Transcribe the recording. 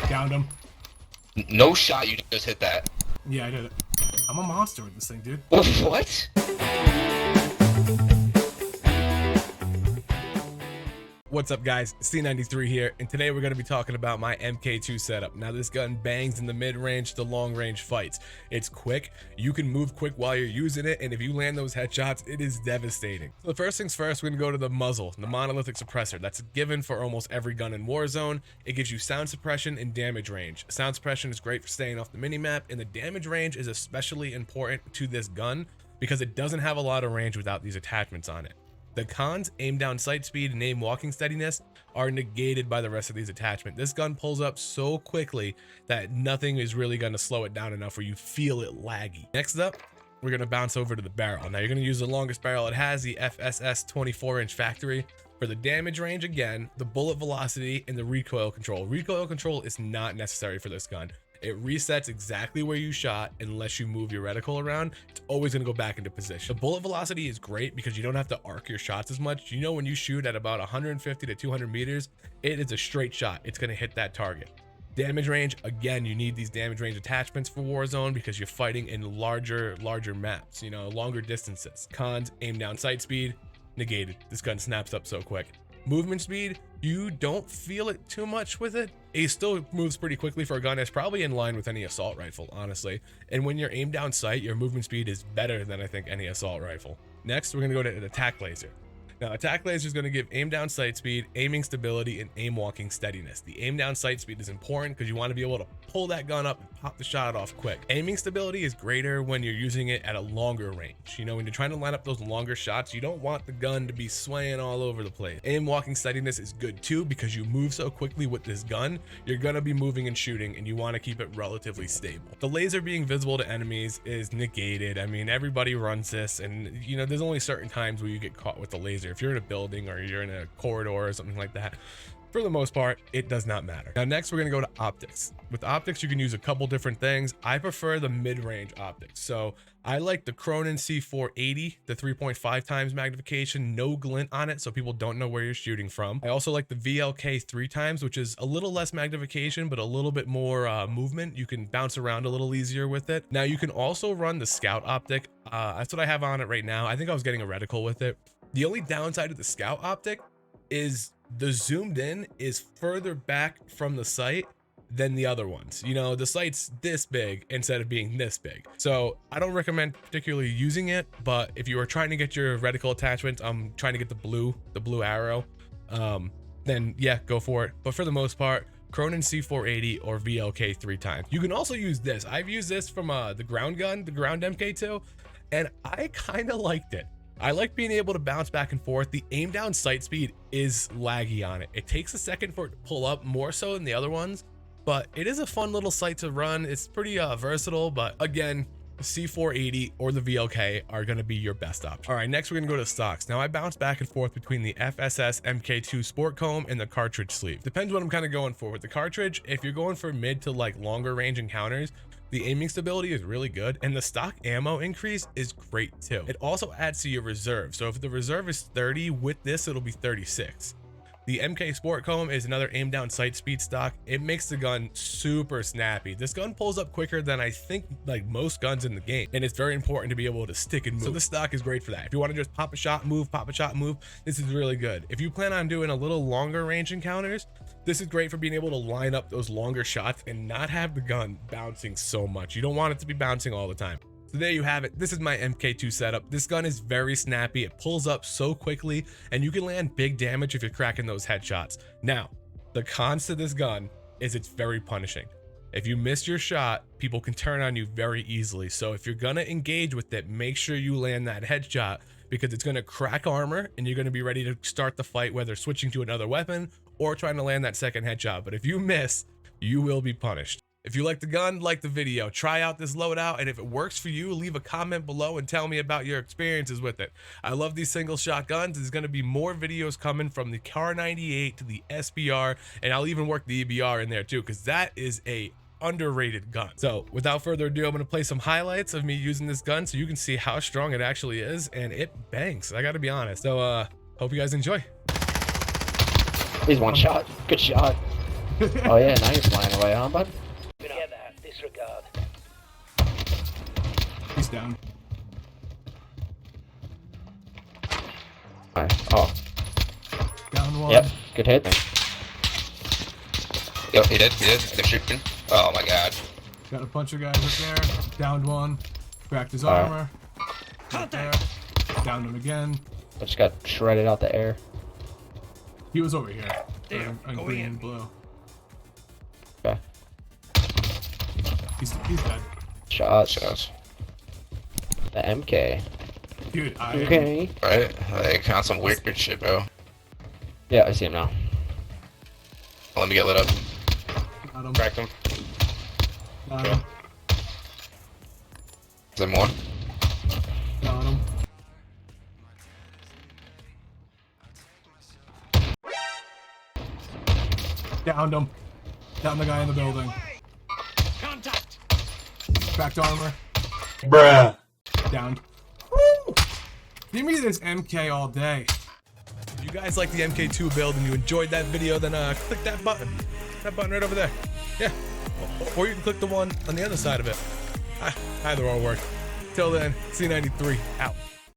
Downed him. No shot, you just hit that. Yeah, I did it. I'm a monster with this thing, dude. What? What's up guys, C93 here, and today we're going to be talking about my MK2 setup. Now this gun bangs in the mid-range to long-range fights. It's quick, you can move quick while you're using it, and if you land those headshots, it is devastating. So the first things first, we're going to go to the muzzle, the monolithic suppressor. That's a given for almost every gun in Warzone. It gives you sound suppression and damage range. Sound suppression is great for staying off the minimap, and the damage range is especially important to this gun because it doesn't have a lot of range without these attachments on it. The cons, aim down sight speed and aim walking steadiness, are negated by the rest of these attachments. This gun pulls up so quickly that nothing is really going to slow it down enough where you feel it laggy. Next up, we're going to bounce over to the barrel. Now you're going to use the longest barrel it has, the FSS 24-inch factory. For the damage range, again, the bullet velocity and the recoil control. Recoil control is not necessary for this gun. It resets exactly where you shot unless you move your reticle around. It's always going to go back into position. The bullet velocity is great because you don't have to arc your shots as much. You know, when you shoot at about 150 to 200 meters, it is a straight shot. It's going to hit that target. Damage range, again, you need these damage range attachments for Warzone because you're fighting in larger maps, you know, longer distances. Cons, aim down sight speed, negated. This gun snaps up so quick. Movement speed, you don't feel it too much with it. It still moves pretty quickly for a gun. It's probably in line with any assault rifle, honestly. And when you're aim down sight, your movement speed is better than I think any assault rifle. Next, we're gonna go to an attack laser. Now, attack laser is going to give aim down sight speed, aiming stability, and aim walking steadiness. The aim down sight speed is important because you want to be able to pull that gun up and pop the shot off quick. Aiming stability is greater when you're using it at a longer range. You know, when you're trying to line up those longer shots, you don't want the gun to be swaying all over the place. Aim walking steadiness is good too because you move so quickly with this gun, you're going to be moving and shooting, and you want to keep it relatively stable. The laser being visible to enemies is negated. I mean, everybody runs this, and you know, there's only certain times where you get caught with the laser. If you're in a building or you're in a corridor or something like that, for the most part, it does not matter. Now, next, we're going to go to optics. With optics, you can use a couple different things. I prefer the mid-range optics. So I like the Cronin C480, the 3.5 times magnification, no glint on it, so people don't know where you're shooting from. I also like the VLK 3 times, which is a little less magnification, but a little bit more movement. You can bounce around a little easier with it. Now, you can also run the Scout optic. That's what I have on it right now. I think I was getting a reticle with it. The only downside of the Scout optic is the zoomed in is further back from the sight than the other ones. You know, the sight's this big instead of being this big. So I don't recommend particularly using it, but if you are trying to get your reticle attachment, I'm trying to get the blue arrow, then yeah, go for it. But for the most part, Cronin C480 or VLK 3 times. You can also use this. I've used this from the ground gun, the ground MK2, and I kind of liked it. I like being able to bounce back and forth. The aim down sight speed is laggy on it. It takes a second for it to pull up, more so than the other ones, but it is a fun little sight to run. It's pretty versatile, but again, the C480 or the VLK are going to be your best option. All right, next we're going to go to stocks. Now I bounce back and forth between the FSS MK2 Sport Comb and the cartridge sleeve. Depends what I'm kind of going for. With the cartridge, if you're going for mid to like longer range encounters, the aiming stability is really good, and the stock ammo increase is great too. It also adds to your reserve. So if the reserve is 30, with this, it'll be 36. The MK Sport Comb is another aim down sight speed stock. It makes the gun super snappy. This gun pulls up quicker than I think like most guns in the game, and it's very important to be able to stick and move. So this stock is great for that. If you want to just pop a shot, move, this is really good. If you plan on doing a little longer range encounters, this is great for being able to line up those longer shots and not have the gun bouncing so much. You don't want it to be bouncing all the time. So there you have it. This is my MK2 setup. This gun is very snappy. It pulls up so quickly, and you can land big damage if you're cracking those headshots. Now, the cons to this gun is it's very punishing. If you miss your shot, people can turn on you very easily. So if you're gonna engage with it, make sure you land that headshot because it's gonna crack armor and you're gonna be ready to start the fight, whether switching to another weapon or trying to land that second headshot. But if you miss, you will be punished. If you like the gun, like the video, try out this loadout, and if it works for you, leave a comment below and tell me about your experiences with it. I love these single shot guns. There's going to be more videos coming from the Kar 98 to the SBR, and I'll even work the EBR in there too, because that is a underrated gun. So without further ado, I'm going to play some highlights of me using this gun so you can see how strong it actually is, and it bangs. I got to be honest. So hope you guys enjoy. He's one shot. Good shot. Oh yeah, now you're flying away, huh, bud? Hear that. Disregard. He's down. Alright. Oh, Down one. yep. Good hit. Yep, he did. They're shooting. Oh my god. Got a bunch of guys up there. Downed one. Cracked his Alright. armor. Right there. Downed him again. I just got shredded out the air. He was over here. There, On go green in. and blue. Okay. He's dead. Shots. Shots. The MK. Dude, I Okay. Right? Like, on some weird shit, bro. Yeah, I see him now. Let me get lit up. got him. Cracked him. Got him. Is there more? Got him. Downed him. Down the guy in the building. Contact. Cracked armor. Bruh. Downed. Woo! Give me this MK all day. If you guys like the MK2 build and you enjoyed that video, then click that button. That button right over there. Yeah. Or you can click the one on the other side of it. Either or work. Till then, C93 out.